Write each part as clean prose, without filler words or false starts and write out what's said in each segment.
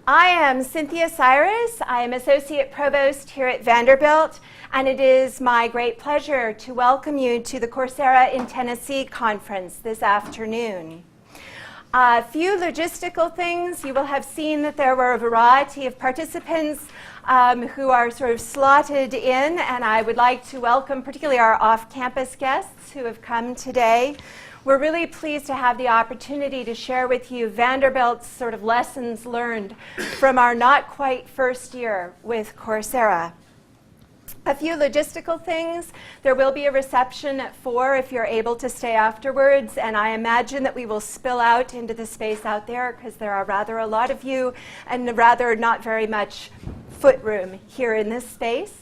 I am Cynthia Cyrus. I am Associate Provost here at Vanderbilt, and it is my great pleasure to welcome you to the Coursera in Tennessee conference this afternoon. A few logistical things. You will have seen that there were a variety of participants who are sort of slotted in, and I would like to welcome particularly our off-campus guests who have come today. We're really pleased to have the opportunity to share with you Vanderbilt's sort of lessons learned from our not quite first year with Coursera. A few logistical things. There will be a reception at 4 if you're able to stay afterwards, and I imagine that we will spill out into the space out there because there are rather a lot of you and rather not very much foot room here in this space.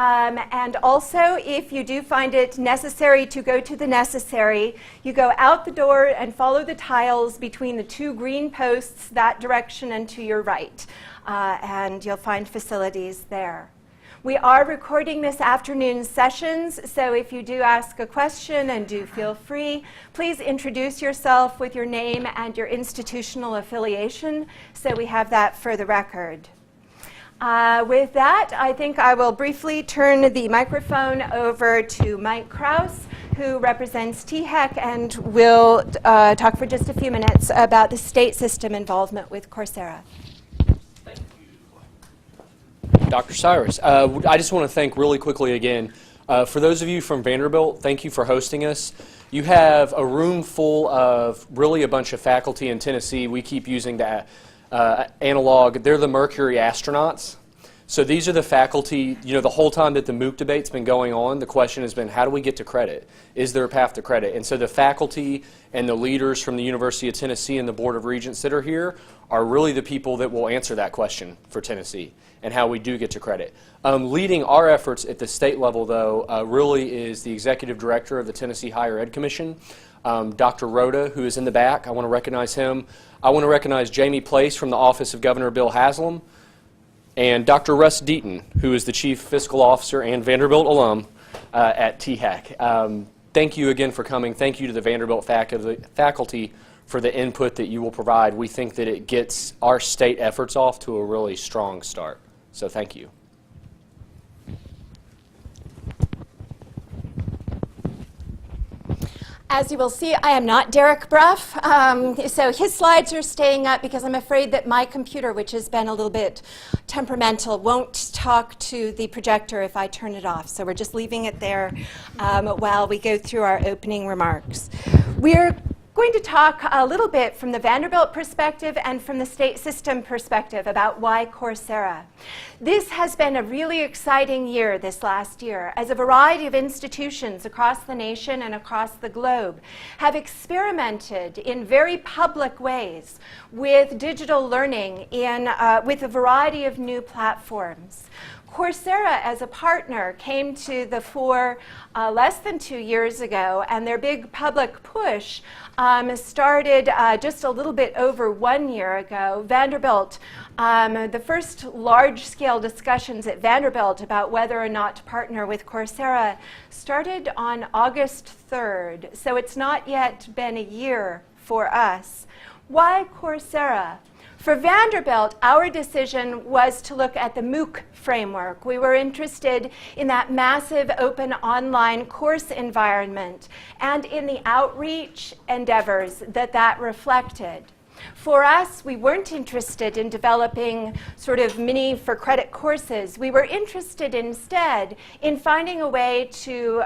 And also, if you do find it necessary to go to the necessary, you go out the door and follow the tiles between the two green posts that direction and to your right, and you'll find facilities there. We are recording this afternoon's sessions, so if you do ask a question, and do feel free, please introduce yourself with your name and your institutional affiliation so we have that for the record. With that, I think I will briefly turn the microphone over to Mike Krause, who represents THEC and will talk for just a few minutes about the state system involvement with Coursera. Thank you, Dr. Cyrus. I just want to thank really quickly again, for those of you from Vanderbilt, thank you for hosting us. You have a room full of really a bunch of faculty in Tennessee. We keep using that analog. They're the Mercury astronauts. So these are the faculty, the whole time that the MOOC debate's been going on, the question has been, how do we get to credit? Is there a path to credit? And so the faculty and the leaders from the University of Tennessee and the Board of Regents that are here are really the people that will answer that question for Tennessee and how we do get to credit. Leading our efforts at the state level, though, really is the Executive Director of the Tennessee Higher Ed Commission, Dr. Rhoda, who is in the back. I want to recognize him. I want to recognize Jamie Place from the Office of Governor Bill Haslam, and Dr. Russ Deaton, who is the Chief Fiscal Officer and Vanderbilt alum at THEC. Thank you again for coming. Thank you to the Vanderbilt faculty for the input that you will provide. We think that it gets our state efforts off to a really strong start. So thank you. As you will see, I am not Derek Bruff, so his slides are staying up because I'm afraid that my computer, which has been a little bit temperamental, won't talk to the projector if I turn it off. So we're just leaving it there while we go through our opening remarks. We're going to talk a little bit from the Vanderbilt perspective and from the state system perspective about why Coursera. This has been a really exciting year this last year, as a variety of institutions across the nation and across the globe have experimented in very public ways with digital learning with a variety of new platforms. Coursera, as a partner, came to the fore less than 2 years ago, and their big public push started just a little bit over 1 year ago. Vanderbilt, the first large-scale discussions at Vanderbilt about whether or not to partner with Coursera started on August 3rd, so it's not yet been a year for us. Why Coursera? For Vanderbilt, our decision was to look at the MOOC framework. We were interested in that massive open online course environment and in the outreach endeavors that reflected. For us, we weren't interested in developing sort of mini for credit courses. We were interested instead in finding a way to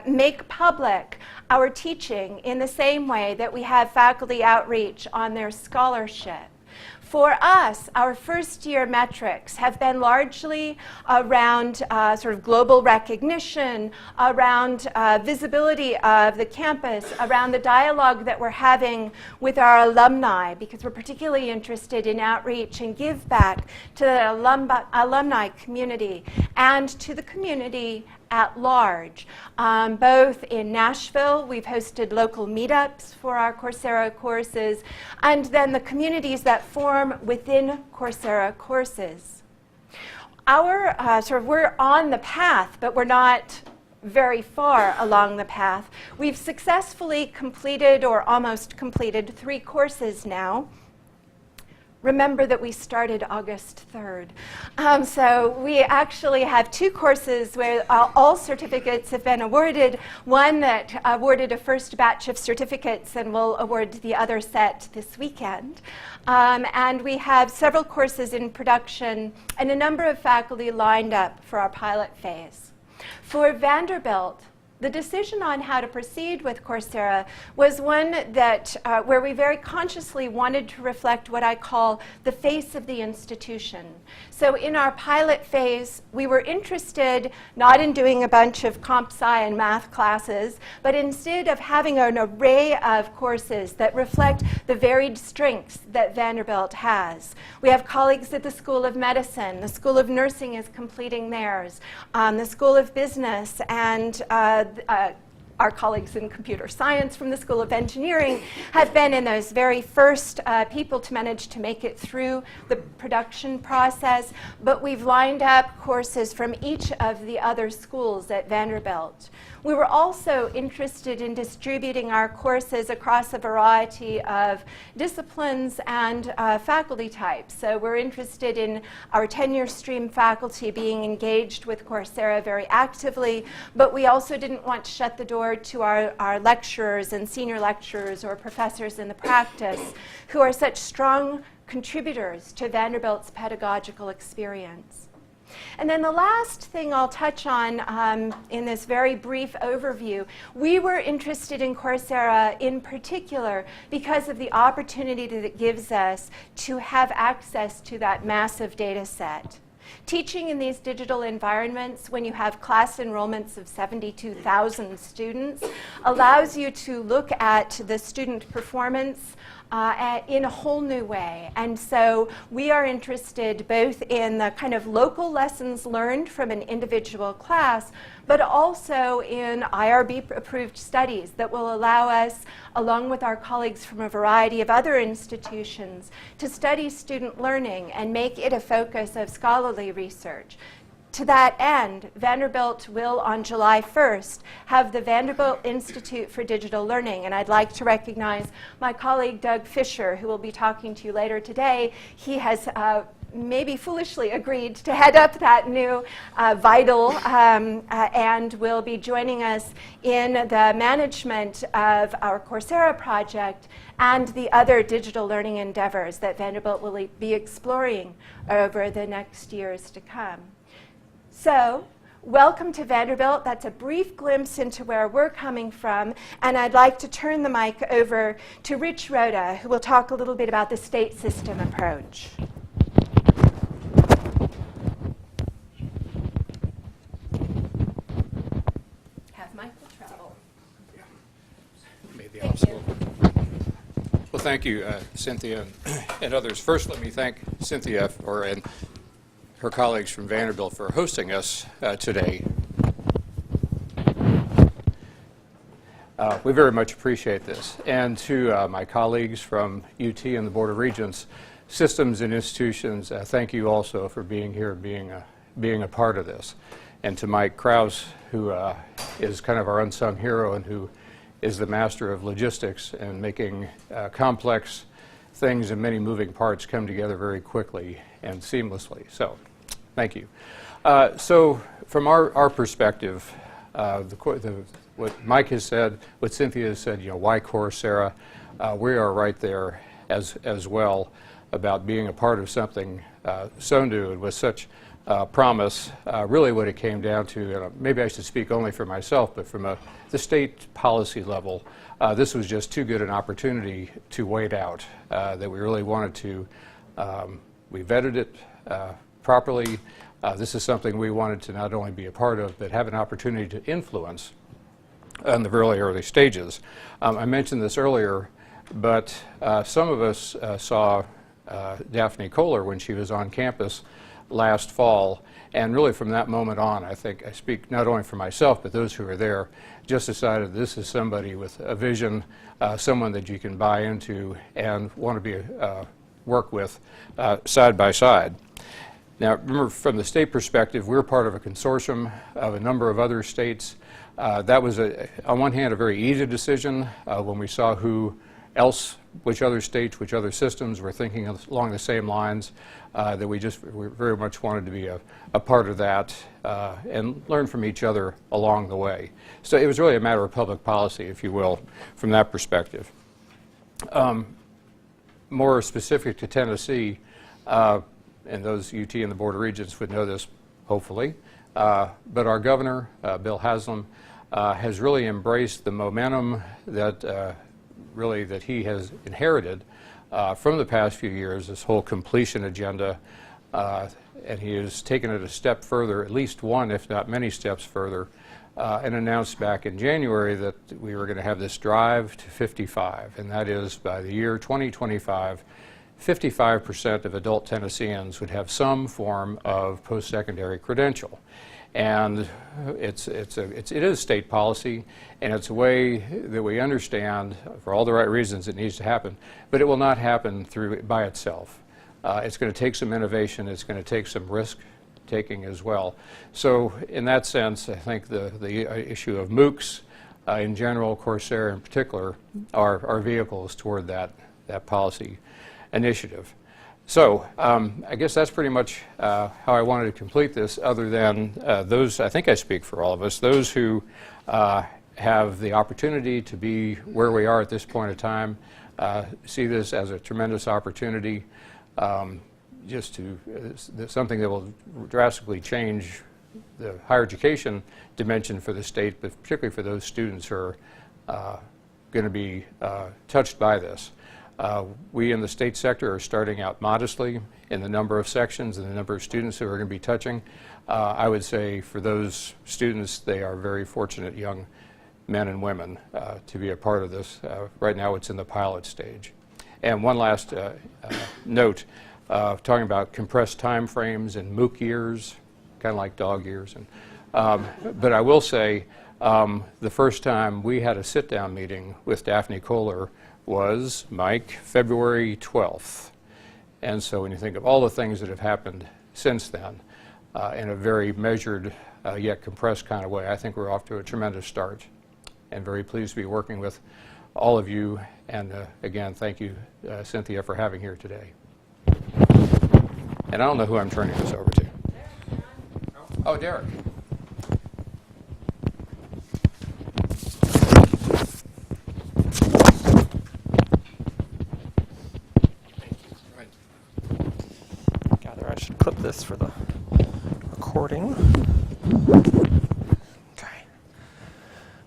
make public our teaching in the same way that we have faculty outreach on their scholarship. For us, our first-year metrics have been largely around sort of global recognition, around visibility of the campus, around the dialogue that we're having with our alumni, because we're particularly interested in outreach and give back to the alumni community and to the community at large. Both in Nashville, we've hosted local meetups for our Coursera courses, and then the communities that form within Coursera courses. We're on the path, but we're not very far along the path. We've successfully completed or almost completed 3 courses now. remember that we started August 3rd. So we actually have 2 courses where all certificates have been awarded. One that awarded a first batch of certificates and will award the other set this weekend. And we have several courses in production and a number of faculty lined up for our pilot phase. For Vanderbilt, the decision on how to proceed with Coursera was one that where we very consciously wanted to reflect what I call the face of the institution. So in our pilot phase, we were interested not in doing a bunch of comp sci and math classes, but instead of having an array of courses that reflect the varied strengths that Vanderbilt has. We have colleagues at the School of Medicine, the School of Nursing is completing theirs, the School of Business, and our colleagues in computer science from the School of Engineering have been in those very first people to manage to make it through the production process, but we've lined up courses from each of the other schools at Vanderbilt. We were also interested in distributing our courses across a variety of disciplines and faculty types. So we're interested in our tenure stream faculty being engaged with Coursera very actively, but we also didn't want to shut the door to our lecturers and senior lecturers or professors in the practice who are such strong contributors to Vanderbilt's pedagogical experience. And then the last thing I'll touch on in this very brief overview, we were interested in Coursera in particular because of the opportunity that it gives us to have access to that massive data set. Teaching in these digital environments when you have class enrollments of 72,000 students allows you to look at the student performance in a whole new way. And so we are interested both in the kind of local lessons learned from an individual class, but also in IRB-approved studies that will allow us, along with our colleagues from a variety of other institutions, to study student learning and make it a focus of scholarly research. To that end, Vanderbilt will, on July 1st, have the Vanderbilt Institute for Digital Learning. And I'd like to recognize my colleague, Doug Fisher, who will be talking to you later today. He has maybe foolishly agreed to head up that new vital and will be joining us in the management of our Coursera project and the other digital learning endeavors that Vanderbilt will be exploring over the next years to come. So, welcome to Vanderbilt. That's a brief glimpse into where we're coming from. And I'd like to turn the mic over to Rich Rhoda, who will talk a little bit about the state system approach. Have Michael travel. Maybe also. Well, thank you, Cynthia and others. First, let me thank Cynthia and her colleagues from Vanderbilt for hosting us today. We very much appreciate this. And to my colleagues from UT and the Board of Regents, systems and institutions, thank you also for being here, being a part of this. And to Mike Krause, who is kind of our unsung hero and who is the master of logistics and making complex things and many moving parts come together very quickly and seamlessly. So, thank you. So, from our perspective, what Mike has said, what Cynthia has said, why Coursera, we are right there as well about being a part of something so new and with such promise. Really what it came down to, maybe I should speak only for myself, but from the state policy level, this was just too good an opportunity to wait out, that we really wanted to, we vetted it properly. This is something we wanted to not only be a part of, but have an opportunity to influence in the really early stages. I mentioned this earlier, but some of us saw Daphne Kohler when she was on campus last fall, and really from that moment on, I think I speak not only for myself, but those who are there, just decided this is somebody with a vision, someone that you can buy into and want to be work with side by side. Now, remember, from the state perspective, we're part of a consortium of a number of other states. That was, on one hand, a very easy decision when we saw who else, which other states, which other systems were thinking along the same lines, that we very much wanted to be a part of that and learn from each other along the way. So it was really a matter of public policy, if you will, from that perspective. More specific to Tennessee, and those UT and the Board of Regents would know this, hopefully, but our governor, Bill Haslam, has really embraced the momentum that that he has inherited from the past few years, this whole completion agenda, and he has taken it a step further, at least one, if not many steps further, and announced back in January that we were going to have this drive to 55, and that is by the year 2025, 55% of adult Tennesseans would have some form of post-secondary credential. And it is state policy, and it's a way that we understand, for all the right reasons, it needs to happen, but it will not happen by itself. It's going to take some innovation, it's going to take some risk-taking as well. So in that sense, I think the issue of MOOCs in general, Coursera in particular, are vehicles toward that policy initiative. So I guess that's pretty much how I wanted to complete this, other than those, I think I speak for all of us, those who have the opportunity to be where we are at this point in time, see this as a tremendous opportunity, something that will drastically change the higher education dimension for the state, but particularly for those students who are going to be touched by this. We in the state sector are starting out modestly in the number of sections and the number of students who are going to be touching. I would say for those students, they are very fortunate young men and women to be a part of this. Right now it's in the pilot stage. And one last note, talking about compressed time frames and MOOC years, kind of like dog years. But I will say the first time we had a sit-down meeting with Daphne Kohler was, Mike, February 12th. And so when you think of all the things that have happened since then, in a very measured yet compressed kind of way, I think we're off to a tremendous start, and very pleased to be working with all of you. And again, thank you, Cynthia, for having here today. And I don't know who I'm turning this over to. Oh, Derek. Clip this for the recording. Okay.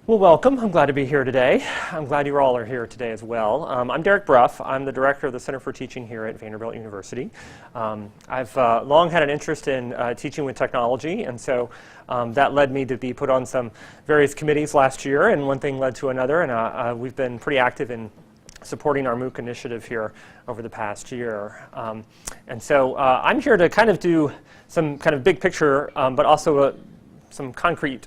Well, welcome. I'm glad to be here today. I'm glad you all are here today as well. I'm Derek Bruff. I'm the director of the Center for Teaching here at Vanderbilt University. I've long had an interest in teaching with technology, and so that led me to be put on some various committees last year, and one thing led to another, and we've been pretty active in supporting our MOOC initiative here over the past year. And so I'm here to kind of do some kind of big picture, but also some concrete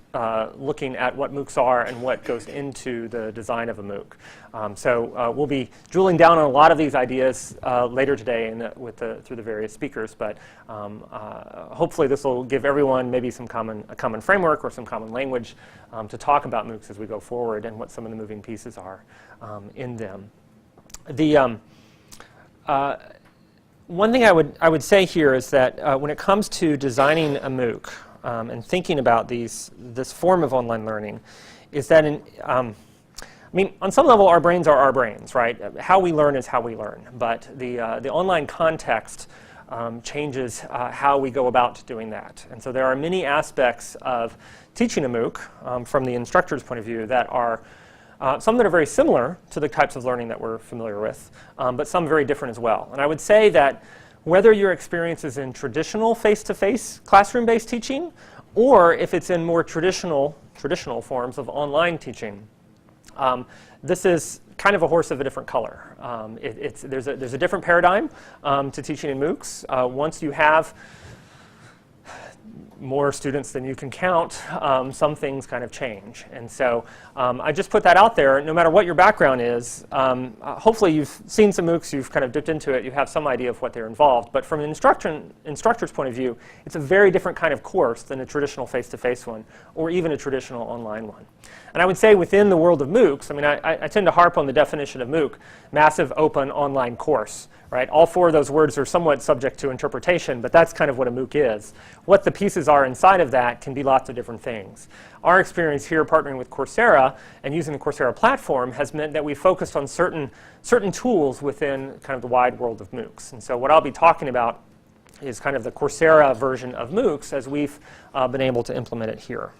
looking at what MOOCs are and what goes into the design of a MOOC. So we'll be drilling down on a lot of these ideas later today through the various speakers, but hopefully this will give everyone maybe a common framework or some common language to talk about MOOCs as we go forward and what some of the moving pieces are in them. One thing I would say here is that when it comes to designing a MOOC and thinking about this form of online learning, is that I mean, on some level, our brains are our brains, right? How we learn is how we learn, but the online context changes how we go about doing that. And so there are many aspects of teaching a MOOC from the instructor's point of view that are some that are very similar to the types of learning that we're familiar with, but some very different as well. And I would say that whether your experience is in traditional face-to-face classroom-based teaching, or if it's in more traditional forms of online teaching, this is kind of a horse of a different color. There's a different paradigm to teaching in MOOCs. Once you have more students than you can count, some things kind of change. And so I just put that out there. No matter what your background is, hopefully you've seen some MOOCs, you've kind of dipped into it, you have some idea of what they're involved. But from an instructor's point of view, it's a very different kind of course than a traditional face-to-face one, or even a traditional online one. And I would say within the world of MOOCs, I mean, I tend to harp on the definition of MOOC, massive open online course. Right? All four of those words are somewhat subject to interpretation, but that's kind of what a MOOC is. What the pieces are inside of that can be lots of different things. Our experience here partnering with Coursera and using the Coursera platform has meant that we focused on certain tools within kind of the wide world of MOOCs. And so what I'll be talking about is kind of the Coursera version of MOOCs as we've been able to implement it here.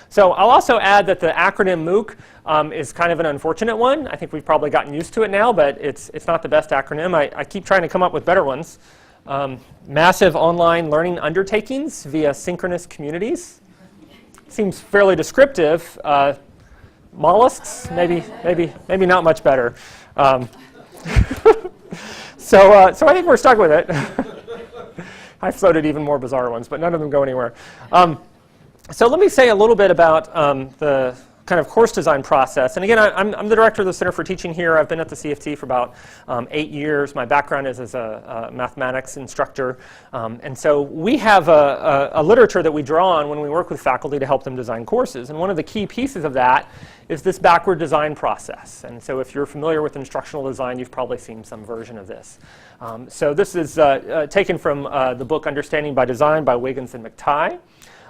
So I'll also add that the acronym MOOC is kind of an unfortunate one. I think we've probably gotten used to it now, but it's not the best acronym. I keep trying to come up with better ones. Massive online learning undertakings via synchronous communities. Seems fairly descriptive. Mollusks, maybe not much better. So I think we're stuck with it. I floated even more bizarre ones, but none of them go anywhere. So let me say a little bit about the kind of course design process. And again, I'm the director of the Center for Teaching here. I've been at the CFT for about 8 years. My background is as a mathematics instructor. And so we have a literature that we draw on when we work with faculty to help them design courses. And one of the key pieces of that is this backward design process. And so if you're familiar with instructional design, you've probably seen some version of this. So this is taken from the book Understanding by Design by Wiggins and McTighe.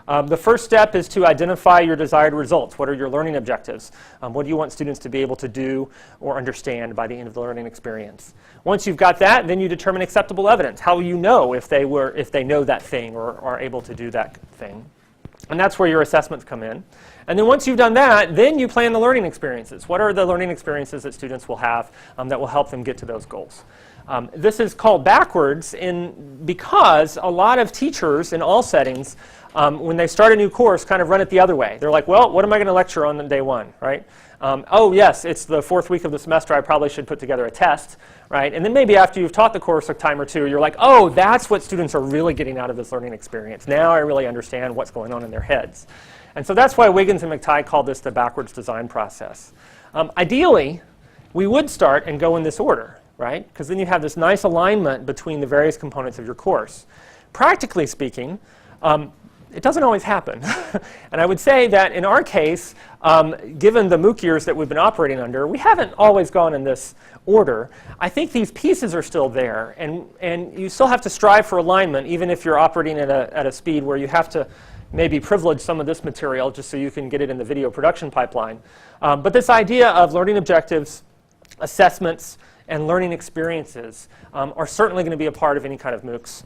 The first step is to identify your desired results. What are your learning objectives? What do you want students to be able to do or understand by the end of the learning experience? Once you've got that, then you determine acceptable evidence. How will you know if they know that thing or are able to do that thing? And that's where your assessments come in. And then once you've done that, then you plan the learning experiences. What are the learning experiences that students will have that will help them get to those goals? This is called backwards because a lot of teachers in all settings, when they start a new course, kind of run it the other way. They're like, well, what am I going to lecture on day one, right? Oh, yes, it's the 4th week of the semester. I probably should put together a test, right? And then maybe after you've taught the course a time or two, you're like, oh, that's what students are really getting out of this learning experience. Now I really understand what's going on in their heads. And so that's why Wiggins and McTighe called this the backwards design process. Ideally, we would start and go in this order, right? Because then you have this nice alignment between the various components of your course. Practically speaking, it doesn't always happen. And I would say that in our case, given the MOOC years that we've been operating under, we haven't always gone in this order. I think these pieces are still there, and you still have to strive for alignment, even if you're operating at a speed where you have to maybe privilege some of this material just so you can get it in the video production pipeline. But this idea of learning objectives, assessments, and learning experiences are certainly going to be a part of any kind of MOOCs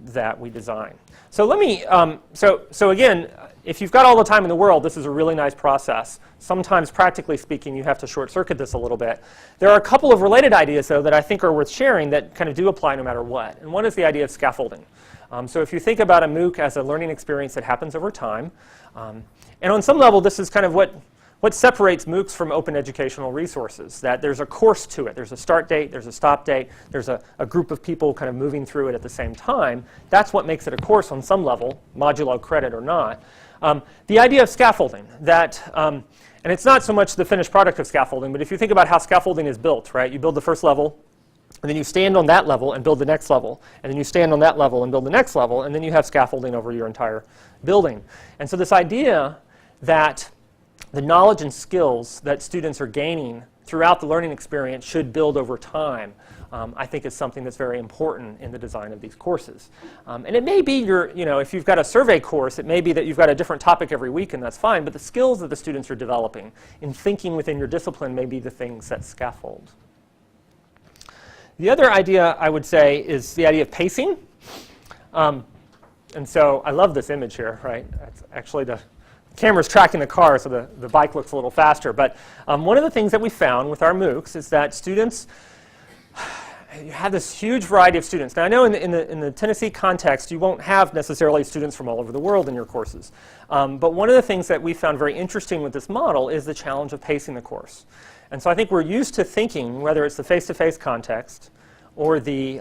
that we design. So let me, so again, if you've got all the time in the world, this is a really nice process. Sometimes, practically speaking, you have to short circuit this a little bit. There are a couple of related ideas, though, that I think are worth sharing that kind of do apply no matter what. And one is the idea of scaffolding. So if you think about a MOOC as a learning experience that happens over time, and on some level, this is kind of what separates MOOCs from open educational resources, that there's a course to it. There's a start date, there's a stop date, there's a group of people kind of moving through it at the same time. That's what makes it a course on some level, modulo credit or not. The idea of scaffolding, that, and it's not so much the finished product of scaffolding, but if you think about how scaffolding is built, right? You build the first level, and then you stand on that level and build the next level, and then you stand on that level and build the next level, and then you have scaffolding over your entire building. And so this idea that the knowledge and skills that students are gaining throughout the learning experience should build over time, I think is something that's very important in the design of these courses. And it may be if you've got a survey course, it may be that you've got a different topic every week, and that's fine, but the skills that the students are developing in thinking within your discipline may be the things that scaffold. The other idea I would say is the idea of pacing. And so I love this image here, right? That's actually the camera's tracking the car, so the bike looks a little faster. But one of the things that we found with our MOOCs is that students, you have this huge variety of students. Now I know in the Tennessee context, you won't have necessarily students from all over the world in your courses. But one of the things that we found very interesting with this model is the challenge of pacing the course. And so I think we're used to thinking, whether it's the face-to-face context or the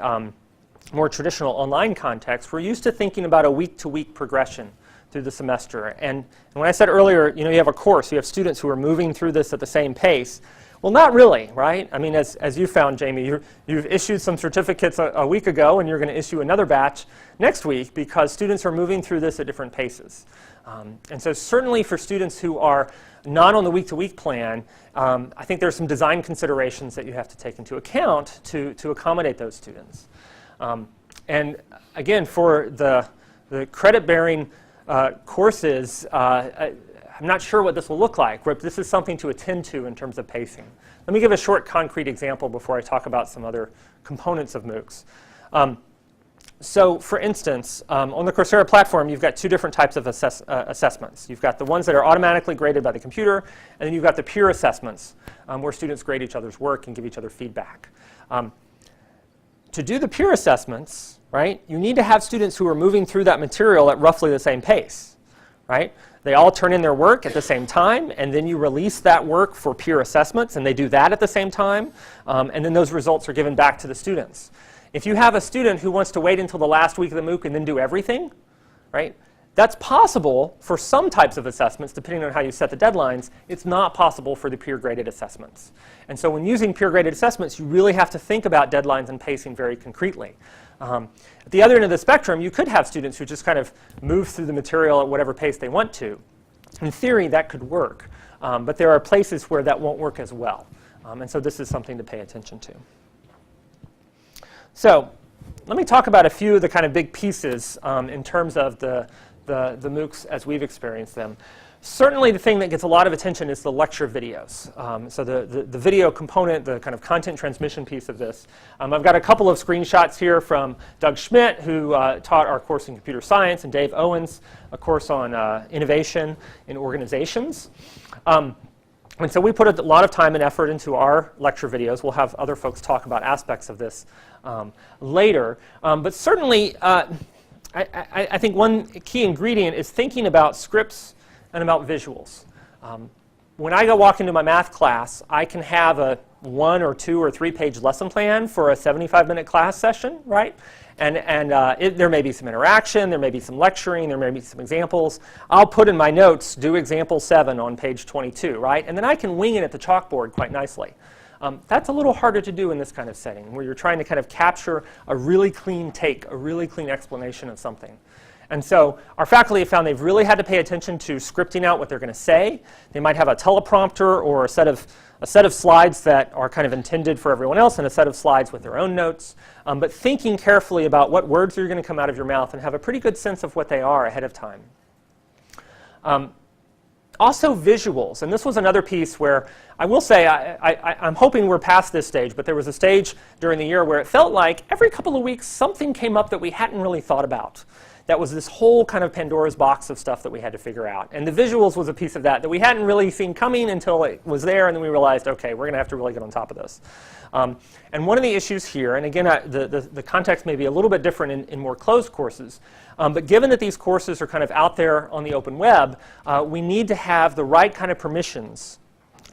more traditional online context, we're used to thinking about a week-to-week progression through the semester. And when I said earlier, you have a course, you have students who are moving through this at the same pace. Well, not really, right? I mean, as you found, Jamie, you've issued some certificates a week ago, and you're going to issue another batch next week because students are moving through this at different paces. And so certainly for students who are not on the week-to-week plan, I think there's some design considerations that you have to take into account to accommodate those students. And again, for the credit-bearing courses, I'm not sure what this will look like, but this is something to attend to in terms of pacing. Let me give a short concrete example before I talk about some other components of MOOCs. So for instance, on the Coursera platform, you've got two different types of assessments. You've got the ones that are automatically graded by the computer, and then you've got the peer assessments, where students grade each other's work and give each other feedback. To do the peer assessments, right, you need to have students who are moving through that material at roughly the same pace, right? They all turn in their work at the same time, and then you release that work for peer assessments, and they do that at the same time, and then those results are given back to the students. If you have a student who wants to wait until the last week of the MOOC and then do everything, right, that's possible for some types of assessments, depending on how you set the deadlines. It's not possible for the peer-graded assessments. And so when using peer-graded assessments, you really have to think about deadlines and pacing very concretely. At the other end of the spectrum, you could have students who just kind of move through the material at whatever pace they want to. In theory, that could work. But there are places where that won't work as well. And so this is something to pay attention to. So let me talk about a few of the kind of big pieces in terms of the MOOCs as we've experienced them. Certainly the thing that gets a lot of attention is the lecture videos. So the video component, the kind of content transmission piece of this. I've got a couple of screenshots here from Doug Schmidt, who taught our course in computer science, and Dave Owens, a course on innovation in organizations. And so we put a lot of time and effort into our lecture videos. We'll have other folks talk about aspects of this later. But certainly, I think one key ingredient is thinking about scripts and about visuals. When I go walk into my math class, I can have a 1 or 2 or 3 page lesson plan for a 75-minute class session, right? And there may be some interaction, there may be some lecturing, there may be some examples. I'll put in my notes, do example 7 on page 22, right? And then I can wing it at the chalkboard quite nicely. That's a little harder to do in this kind of setting, where you're trying to kind of capture a really clean take, a really clean explanation of something. And so our faculty have found they've really had to pay attention to scripting out what they're going to say. They might have a teleprompter or a set of slides that are kind of intended for everyone else, and a set of slides with their own notes. But thinking carefully about what words are going to come out of your mouth and have a pretty good sense of what they are ahead of time. Also visuals, and this was another piece where I will say I'm hoping we're past this stage, but there was a stage during the year where it felt like every couple of weeks something came up that we hadn't really thought about. That was this whole kind of Pandora's box of stuff that we had to figure out. And the visuals was a piece of that we hadn't really seen coming until it was there, and then we realized, okay, we're going to have to really get on top of this. And one of the issues here, and again, the context may be a little bit different in more closed courses, but given that these courses are kind of out there on the open web, we need to have the right kind of permissions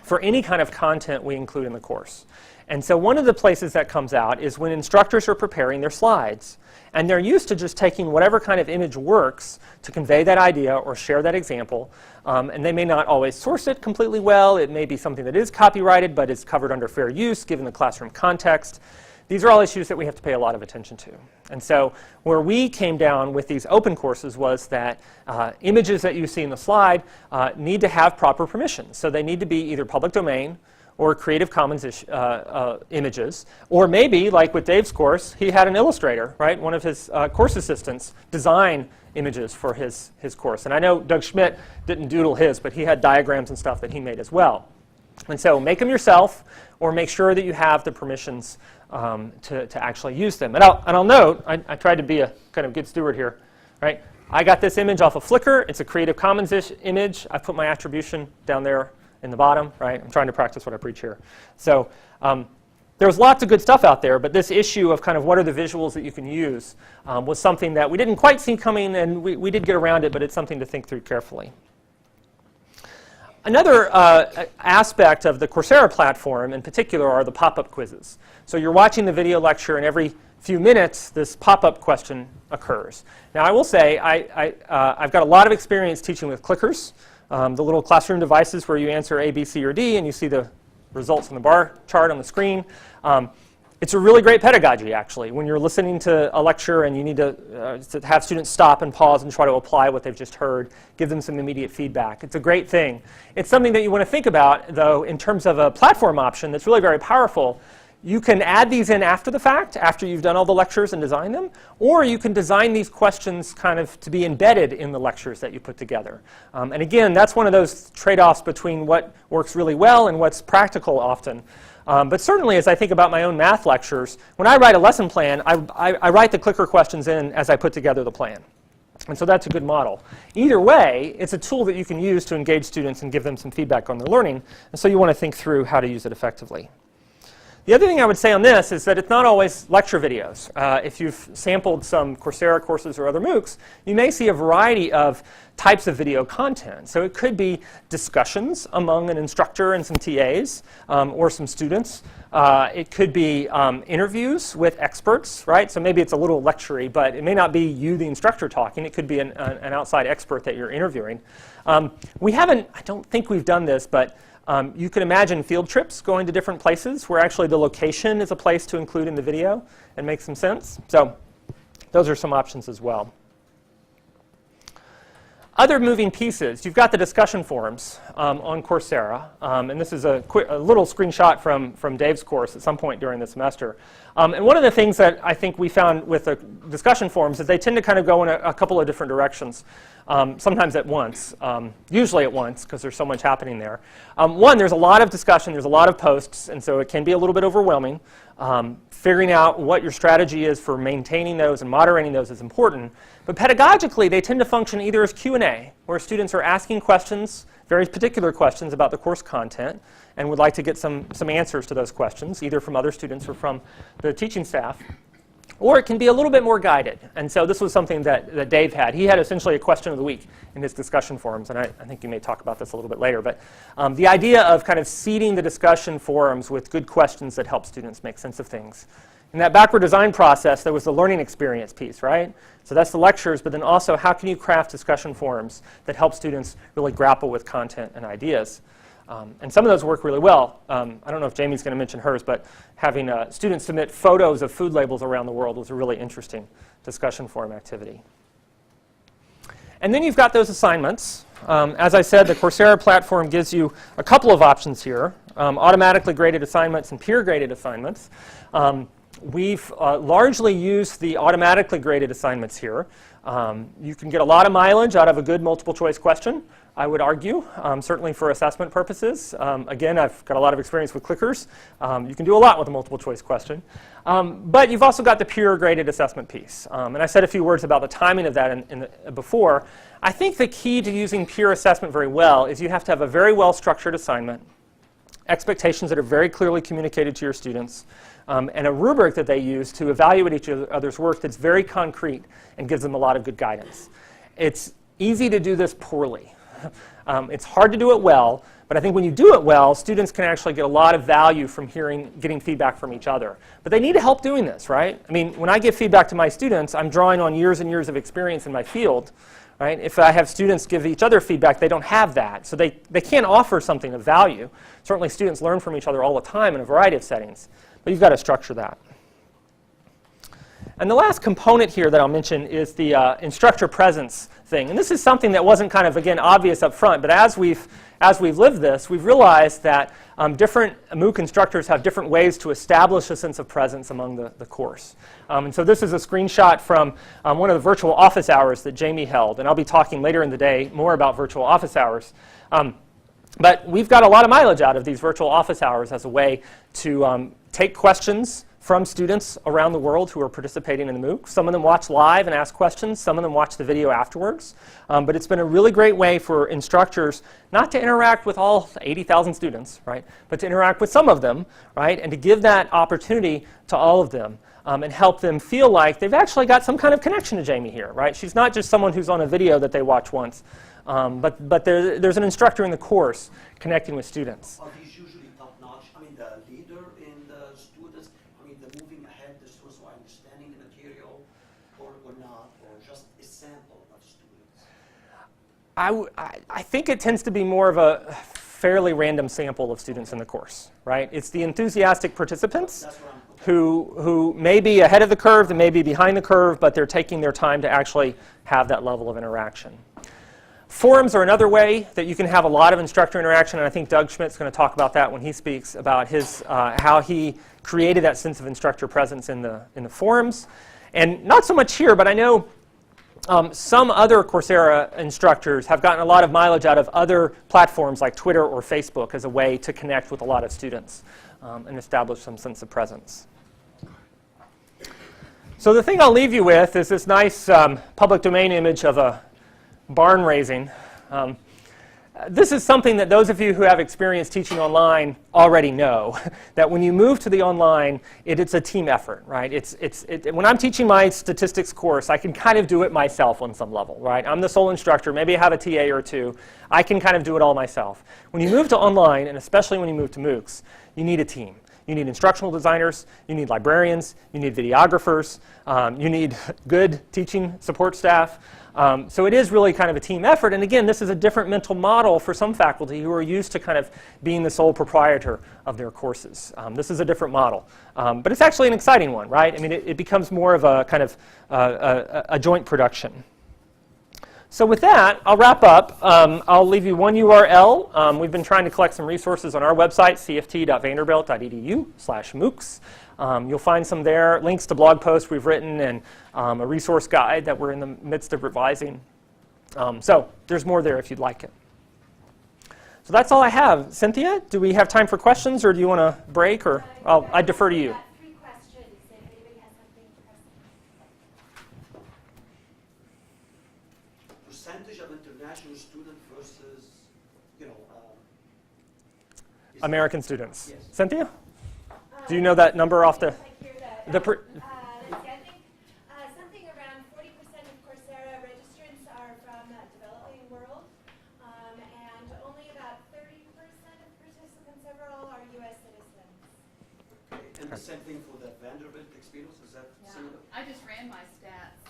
for any kind of content we include in the course. And so one of the places that comes out is when instructors are preparing their slides. And they're used to just taking whatever kind of image works to convey that idea or share that example. And they may not always source it completely well. It may be something that is copyrighted, but is covered under fair use given the classroom context. These are all issues that we have to pay a lot of attention to. And so where we came down with these open courses was that images that you see in the slide need to have proper permissions. So they need to be either public domain or Creative Commons images, or maybe, like with Dave's course, he had an illustrator, right? One of his course assistants design images for his course. And I know Doug Schmidt didn't doodle his, but he had diagrams and stuff that he made as well. And so make them yourself, or make sure that you have the permissions to actually use them. And I'll note, I tried to be a kind of good steward here, right? I got this image off of Flickr. It's a Creative Commons image. I put my attribution down there in the bottom, right? I'm trying to practice what I preach here. So there's lots of good stuff out there, but this issue of kind of what are the visuals that you can use was something that we didn't quite see coming, and we did get around it, but it's something to think through carefully. Another aspect of the Coursera platform in particular are the pop-up quizzes. So you're watching the video lecture, and every few minutes, this pop-up question occurs. Now, I will say I've got a lot of experience teaching with clickers, the little classroom devices where you answer A, B, C, or D, and you see the results on the bar chart on the screen. It's a really great pedagogy, actually, when you're listening to a lecture and you need to have students stop and pause and try to apply what they've just heard, give them some immediate feedback. It's a great thing. It's something that you want to think about, though, in terms of a platform option that's really very powerful. You can add these in after the fact, after you've done all the lectures and designed them, or you can design these questions kind of to be embedded in the lectures that you put together. And again, that's one of those trade-offs between what works really well and what's practical often. But certainly, as I think about my own math lectures, when I write a lesson plan, I write the clicker questions in as I put together the plan. And so that's a good model. Either way, it's a tool that you can use to engage students and give them some feedback on their learning. And so you want to think through how to use it effectively. The other thing I would say on this is that it's not always lecture videos. If you've sampled some Coursera courses or other MOOCs, you may see a variety of types of video content. So it could be discussions among an instructor and some TAs or some students. It could be interviews with experts, right? So maybe it's a little lecture-y, but it may not be you, the instructor, talking. It could be an outside expert that you're interviewing. I don't think we've done this, but you can imagine field trips going to different places where actually the location is a place to include in the video and make some sense. So those are some options as well. Other moving pieces, you've got the discussion forums on Coursera. And this is a little screenshot from Dave's course at some point during the semester. And one of the things that I think we found with the discussion forums is they tend to kind of go in a couple of different directions. Sometimes at once, usually at once, because there's so much happening there. One, there's a lot of discussion, there's a lot of posts, and so it can be a little bit overwhelming. Figuring out what your strategy is for maintaining those and moderating those is important. But pedagogically, they tend to function either as Q&A, where students are asking questions, very particular questions about the course content, and would like to get some answers to those questions, either from other students or from the teaching staff. Or it can be a little bit more guided. And so this was something that Dave had. He had essentially a question of the week in his discussion forums. And I think you may talk about this a little bit later. But the idea of kind of seeding the discussion forums with good questions that help students make sense of things. In that backward design process, there was the learning experience piece, right? So that's the lectures, but then also how can you craft discussion forums that help students really grapple with content and ideas? And some of those work really well. I don't know if Jamie's going to mention hers, but having students submit photos of food labels around the world was a really interesting discussion forum activity. And then you've got those assignments. As I said, the Coursera platform gives you a couple of options here, automatically graded assignments and peer-graded assignments. We've largely used the automatically graded assignments here. You can get a lot of mileage out of a good multiple choice question, I would argue, certainly for assessment purposes. Again, I've got a lot of experience with clickers. You can do a lot with a multiple choice question. But you've also got the peer graded assessment piece. And I said a few words about the timing of that before. I think the key to using peer assessment very well is you have to have a very well structured assignment, expectations that are very clearly communicated to your students, and a rubric that they use to evaluate each other's work that's very concrete and gives them a lot of good guidance. It's easy to do this poorly. It's hard to do it well, but I think when you do it well, students can actually get a lot of value from getting feedback from each other. But they need help doing this, right? I mean, when I give feedback to my students, I'm drawing on years and years of experience in my field. Right? If I have students give each other feedback, they don't have that. So they can't offer something of value. Certainly students learn from each other all the time in a variety of settings, but you've got to structure that. And the last component here that I'll mention is the Instructor Presence thing. And this is something that wasn't kind of, again, obvious up front, but as we've lived this, we've realized that different MOOC instructors have different ways to establish a sense of presence among the course. And so this is a screenshot from one of the virtual office hours that Jamie held. And I'll be talking later in the day more about virtual office hours. But we've got a lot of mileage out of these virtual office hours as a way to take questions from students around the world who are participating in the MOOC. Some of them watch live and ask questions. Some of them watch the video afterwards. But it's been a really great way for instructors not to interact with all 80,000 students, right? But to interact with some of them, right? And to give that opportunity to all of them and help them feel like they've actually got some kind of connection to Jamie here, right? She's not just someone who's on a video that they watch once, but there's an instructor in the course connecting with students. Are these usually top-notch? I mean, the leader in the students, I mean, the moving ahead, the students who are understanding not, or just a sample of students? I think it tends to be more of a fairly random sample of students in the course, right? It's the enthusiastic participants who may be ahead of the curve, they may be behind the curve, but they're taking their time to actually have that level of interaction. Forums are another way that you can have a lot of instructor interaction, and I think Doug Schmidt's going to talk about that when he speaks about his how he created that sense of instructor presence in the forums. And not so much here, but I know some other Coursera instructors have gotten a lot of mileage out of other platforms like Twitter or Facebook as a way to connect with a lot of students and establish some sense of presence. So the thing I'll leave you with is this nice public domain image of a barn raising. This is something that those of you who have experience teaching online already know, that when you move to the online, it's a team effort, right? When I'm teaching my statistics course, I can kind of do it myself on some level, right? I'm the sole instructor. Maybe I have a TA or two. I can kind of do it all myself. When you move to online, and especially when you move to MOOCs, you need a team. You need instructional designers, you need librarians, you need videographers, you need good teaching support staff. So it is really kind of a team effort. And again, this is a different mental model for some faculty who are used to kind of being the sole proprietor of their courses. This is a different model. But it's actually an exciting one, right? I mean, it becomes more of a kind of a joint production. So with that, I'll wrap up. I'll leave you one URL. We've been trying to collect some resources on our website, cft.vanderbilt.edu/MOOCs. You'll find some there, links to blog posts we've written, and a resource guide that we're in the midst of revising. So there's more there if you'd like it. So that's all I have. Cynthia, do we have time for questions, or do you want to break? Or I defer to you. Percentage of international students versus, American students. Yes. Cynthia? Do you know that number off the... Let's see, I think something around 40% of Coursera registrants are from the developing world, and only about 30% of participants overall are U.S. citizens. Okay. And the same thing for the Vanderbilt experience, is that similar? I just ran my stats,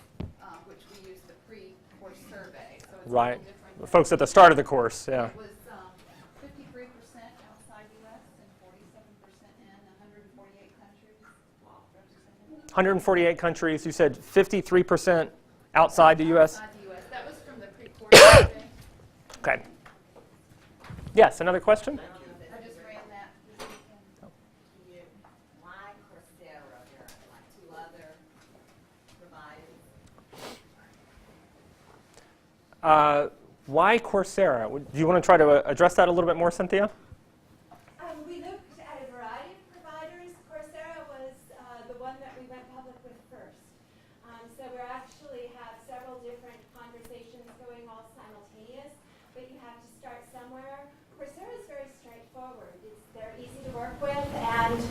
which we used the pre-course survey. So it's Right. a little different. The folks at the start of the course, yeah. It was 53% outside U.S. and 47% in 148 countries. Wow. 148 countries. You said 53% outside the U.S.? Outside the U.S. That was from the pre-course survey. Okay. Yes, another question? I just ran that this weekend. Why Coursera? There are like two other providers. Why Coursera? Do you want to try to address that a little bit more, Cynthia? We looked at a variety of providers. Coursera was the one that we went public with first. So we actually have several different conversations going all simultaneous, but you have to start somewhere. Coursera is very straightforward. They're easy to work with, and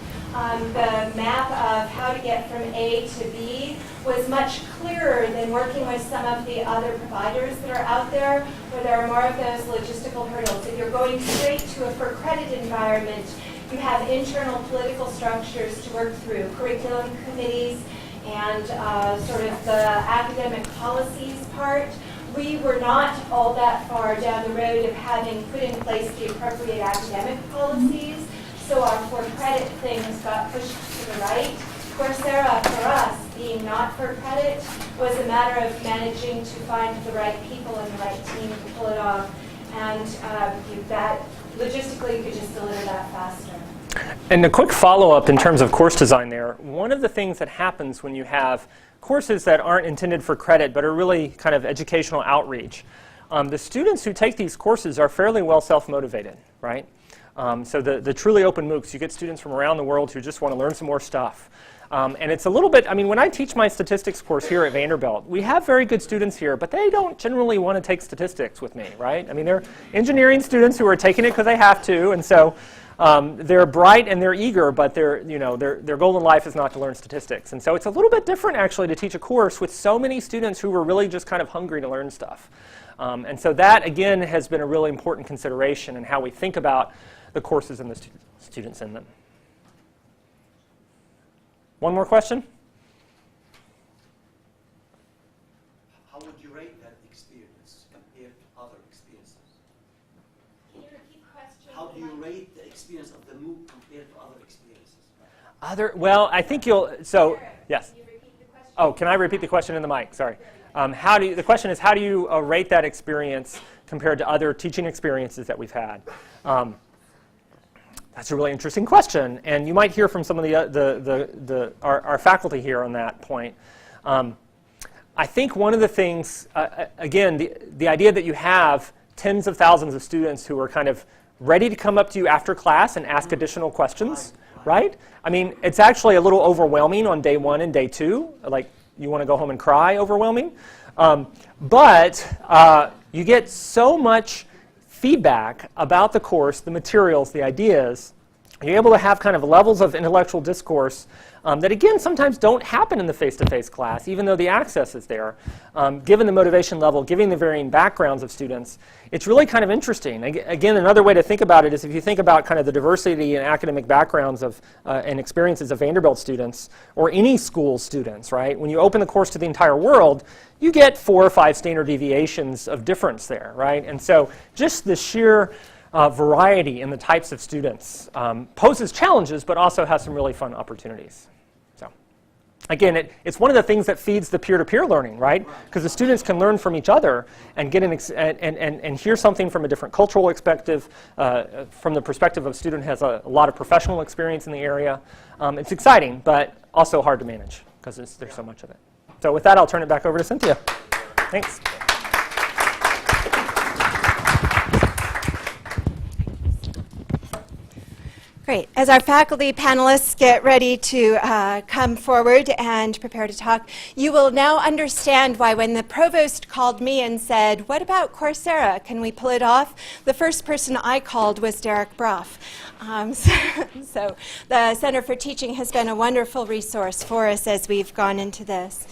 the map of how to get from A to B was much clearer than working with some of the other providers that are out there, where there are more of those logistical hurdles. If you're going straight to a for-credit environment, you have internal political structures to work through, curriculum committees, and sort of the academic policies part. We were not all that far down the road of having put in place the appropriate academic policies, so our for-credit things got pushed to the right. Coursera, for us, being not for credit, was a matter of managing to find the right people and the right team to pull it off. And that logistically, you could just deliver that faster. And a quick follow-up in terms of course design there. One of the things that happens when you have courses that aren't intended for credit but are really kind of educational outreach, the students who take these courses are fairly well self-motivated, right? So the truly open MOOCs, you get students from around the world who just want to learn some more stuff. And it's a little bit, I mean, when I teach my statistics course here at Vanderbilt, we have very good students here, but they don't generally want to take statistics with me, right? I mean, they're engineering students who are taking it because they have to, and so they're bright and they're eager, but their goal in life is not to learn statistics. And so it's a little bit different, actually, to teach a course with so many students who are really just kind of hungry to learn stuff. And so that, again, has been a really important consideration in how we think about the courses and the students in them. One more question? Well, I think you'll, so, yes. Oh, can I repeat the question in the mic? Sorry. The question is, how do you rate that experience compared to other teaching experiences that we've had? That's a really interesting question, and you might hear from some of our faculty here on that point. I think one of the things, again, the idea that you have tens of thousands of students who are kind of ready to come up to you after class and ask additional questions, right? I mean, it's actually a little overwhelming on day 1 and day 2, like you want to go home and cry overwhelming. But you get so much feedback about the course, the materials, the ideas. You're able to have kind of levels of intellectual discourse that, again, sometimes don't happen in the face-to-face class, even though the access is there. Given the motivation level, given the varying backgrounds of students, it's really kind of interesting. Again, another way to think about it is if you think about kind of the diversity and academic backgrounds of and experiences of Vanderbilt students or any school students, right? When you open the course to the entire world, you get 4 or 5 standard deviations of difference there, right? And so just the sheer variety in the types of students poses challenges, but also has some really fun opportunities. So, again, it's one of the things that feeds the peer-to-peer learning, right? Because the students can learn from each other and get and hear something from a different cultural perspective, from the perspective of a student who has a lot of professional experience in the area. It's exciting, but also hard to manage because there's so much of it. So with that, I'll turn it back over to Cynthia. Thanks. Great. As our faculty panelists get ready to come forward and prepare to talk, you will now understand why when the provost called me and said, "What about Coursera? Can we pull it off?" the first person I called was Derek Brough. So the Center for Teaching has been a wonderful resource for us as we've gone into this.